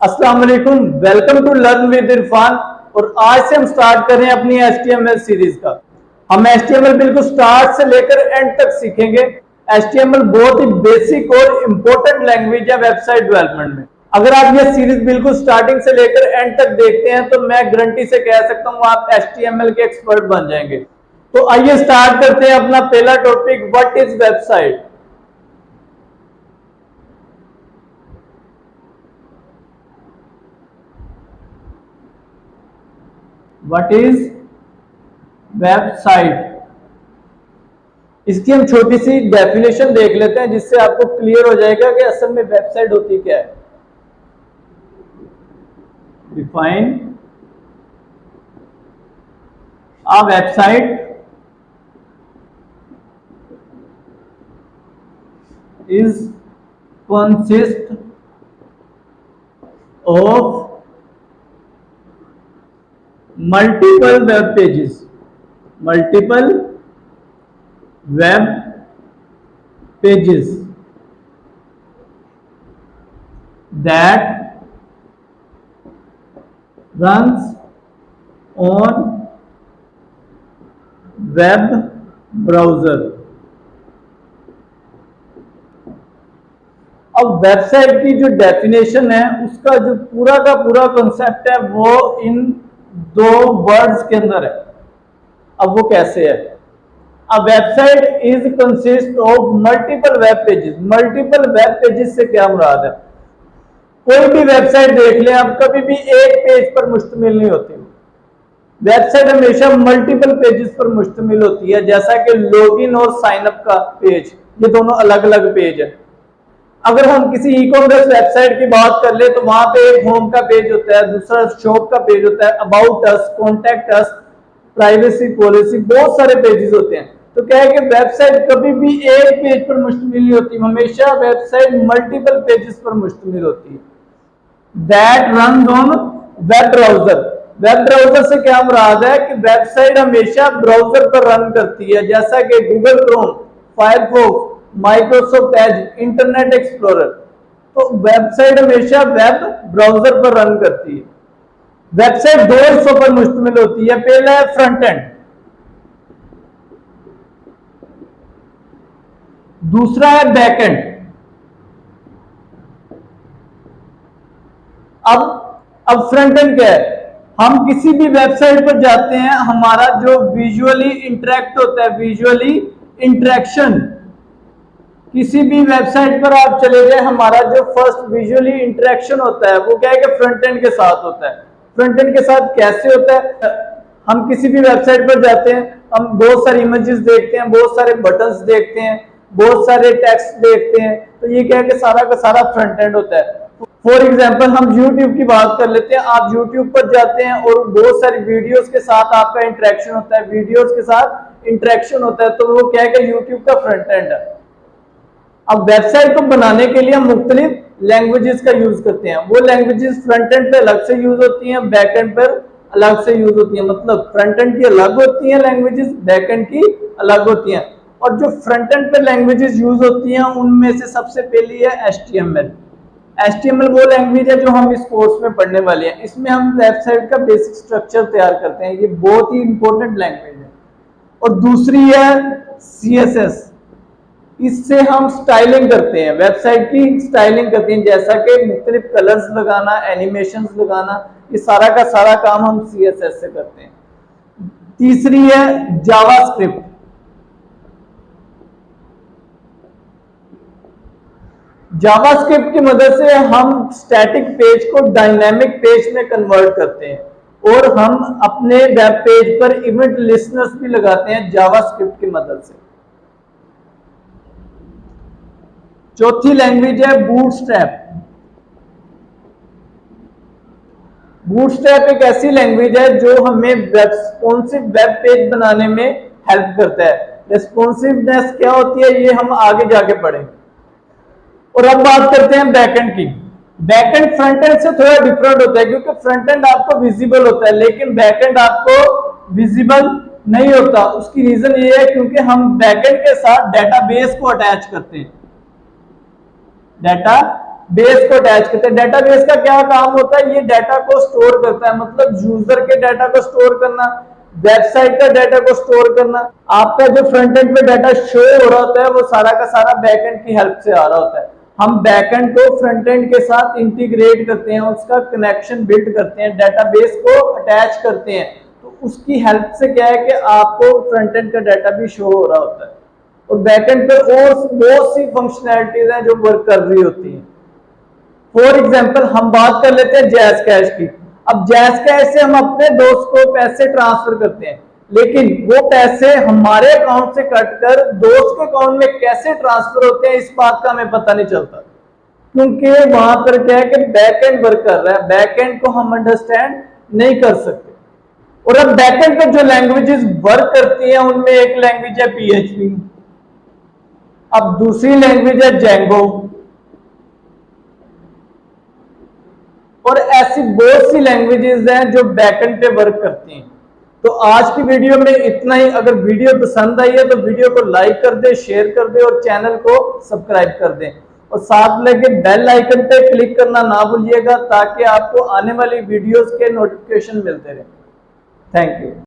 अस्सलाम वालेकुम, welcome to learn with Irfan. और आज से हम स्टार्ट कर रहे हैं अपनी HTML सीरीज का। हम HTML बिल्कुल स्टार्ट से लेकर एंड तक सीखेंगे। HTML बहुत ही बेसिक और इम्पोर्टेंट लैंग्वेज है वेबसाइट डेवलपमेंट में। अगर आप ये सीरीज बिल्कुल स्टार्टिंग से लेकर एंड तक देखते हैं तो मैं गारंटी से कह सकता हूँ आप HTML के एक्सपर्ट बन जाएंगे। तो आइए स्टार्ट करते हैं अपना पहला topic, what is website. What is website. इसकी हम छोटी सी डेफिनेशन देख लेते हैं जिससे आपको क्लियर हो जाएगा कि असल में वेबसाइट होती क्या है। Define a website is consist of multiple web pages that runs on web browser। अब वेबसाइट की जो डेफिनेशन है उसका जो पूरा का पूरा कॉन्सेप्ट है वो इन दो वर्ड्स के अंदर है। अब वो कैसे है? A website is consist of multiple web pages. Multiple web pages से क्या मुराद है? कोई भी वेबसाइट देख लें आप, कभी भी एक पेज पर मुश्तमिल नहीं होती। वेबसाइट हमेशा मल्टीपल पेजेस पर मुश्तमिल होती है, जैसा कि लॉगिन और साइन अप का पेज, ये दोनों अलग अलग पेज है। अगर हम किसी ई कॉमर्स वेबसाइट की बात कर ले तो वहां पे एक होम का पेज होता है, दूसरा शॉप का पेज होता है, about us, contact us, privacy policy, बहुत सारे पेजेस होते हैं। तो क्या है कि वेबसाइट कभी भी एक पेज पर मुश्तमिल नहीं होती, हमेशा वेबसाइट मल्टीपल पेजेस पर मुश्तमिल होती है। That run on web browser. Web browser से क्या मुराद है कि वेबसाइट हमेशा ब्राउजर पर रन करती है, जैसा कि Google Chrome, Firefox, Microsoft Edge, internet explorer. तो वेबसाइट हमेशा वेब ब्राउजर पर रन करती है। वेबसाइट दो हिस्सों पर मुश्तमिल होती है। पहला है फ्रंट एंड, दूसरा है बैक एंड। अब फ्रंट एंड क्या है? हम किसी भी वेबसाइट पर जाते हैं, हमारा जो विजुअली इंटरेक्ट होता है, विजुअली इंटरेक्शन, किसी भी वेबसाइट पर आप चले जाए, हमारा जो फर्स्ट विजुअली इंटरेक्शन होता है वो क्या है कि फ्रंट एंड के साथ होता है। फ्रंट एंड के साथ कैसे होता है? हम किसी भी वेबसाइट पर जाते हैं, हम बहुत सारी इमेजेस देखते हैं, बहुत सारे बटन्स देखते हैं, बहुत सारे टेक्स्ट देखते हैं, तो ये क्या है कि सारा का सारा फ्रंट एंड होता है। फॉर एग्जाम्पल हम YouTube की बात कर लेते हैं। आप YouTube पर जाते हैं और बहुत सारी वीडियोस के साथ आपका इंटरेक्शन होता है, वीडियोस के साथ इंटरेक्शन होता है, तो वो क्या है कि YouTube का फ्रंट एंड है। अब वेबसाइट को बनाने के लिए हम मुख्तलिफ लैंग्वेजेस का यूज करते हैं। वो लैंग्वेजेस फ्रंट एंड पे अलग से यूज होती हैं, बैक एंड पर अलग से यूज होती हैं। मतलब फ्रंट एंड की अलग होती हैं लैंग्वेजेस, बैक एंड की अलग होती हैं। और जो फ्रंट एंड पे लैंग्वेजेस यूज होती हैं उनमें से सबसे पहली है HTML। HTML वो लैंग्वेज है जो हम इस कोर्स में पढ़ने वाले हैं। इसमें हम वेबसाइट का बेसिक स्ट्रक्चर तैयार करते हैं, ये बहुत ही इंपॉर्टेंट लैंग्वेज है। और दूसरी है CSS। इससे हम स्टाइलिंग करते हैं, वेबसाइट की स्टाइलिंग करते हैं, जैसा कि मुख्तलिफ कलर्स लगाना, एनिमेशंस लगाना, ये सारा का सारा काम हम CSS से करते हैं। तीसरी है जावास्क्रिप्ट। जावास्क्रिप्ट की मदद से हम स्टैटिक पेज को डायनामिक पेज में कन्वर्ट करते हैं और हम अपने वेब पेज पर इवेंट लिस्टनर्स भी लगाते हैं जावास्क्रिप्ट की मदद से। चौथी लैंग्वेज है बूटस्ट्रैप। बूटस्ट्रैप एक ऐसी लैंग्वेज है जो हमें रेस्पॉन्सिव वेब पेज बनाने में हेल्प करता है। रेस्पॉन्सिवनेस क्या होती है ये हम आगे जाके पढ़ेंगे। और अब बात करते हैं बैकएंड की। बैकएंड फ्रंट एंड से थोड़ा डिफरेंट होता है, क्योंकि फ्रंट एंड आपको विजिबल होता है लेकिन बैकएंड आपको विजिबल नहीं होता। उसकी रीजन ये है क्योंकि हम बैकएंड के साथ डेटाबेस को अटैच करते हैं। डेटा बेस को अटैच करते हैं। डेटाबेस का क्या काम होता है? ये डाटा को स्टोर करता है, मतलब यूजर के डाटा को स्टोर करना, वेबसाइट का डाटा को स्टोर करना। आपका जो फ्रंट एंड पे डाटा शो हो रहा होता है वो सारा का सारा बैकएंड की हेल्प से आ रहा होता है। हम बैकएंड को फ्रंट एंड के साथ इंटीग्रेट करते हैं, उसका कनेक्शन बिल्ड करते हैं, डेटाबेस को अटैच करते हैं। तो उसकी हेल्प से क्या है कि आपको फ्रंट एंड का डाटा भी शो हो रहा होता है और बैकएंड पे और बहुत सी फंक्शनैलिटीज हैं जो वर्क कर रही होती हैं। फॉर एग्जाम्पल हम बात कर लेते हैं जैज कैश की। अब जैज कैश से हम अपने दोस्त को पैसे ट्रांसफर करते हैं, लेकिन वो पैसे हमारे अकाउंट से कटकर दोस्त के अकाउंट में कैसे ट्रांसफर होते हैं इस बात का हमें पता नहीं चलता, क्योंकि वहां पर क्या है कि बैकएंड वर्क कर रहा है, बैकएंड को हम अंडरस्टैंड नहीं कर सकते। और अब बैकएंड पर जो लैंग्वेजेस वर्क करती हैं उनमें एक लैंग्वेज है PHP, अब दूसरी लैंग्वेज है जेंगो, और ऐसी बहुत सी लैंग्वेजेस हैं जो बैकएंड पे वर्क करती हैं। तो आज की वीडियो में इतना ही। अगर वीडियो पसंद आई है तो वीडियो को लाइक कर दे, शेयर कर दे और चैनल को सब्सक्राइब कर दे और साथ लगे बेल आइकन पे क्लिक करना ना भूलिएगा ताकि आपको आने वाली वीडियोस के नोटिफिकेशन मिलते रहे। Thank you.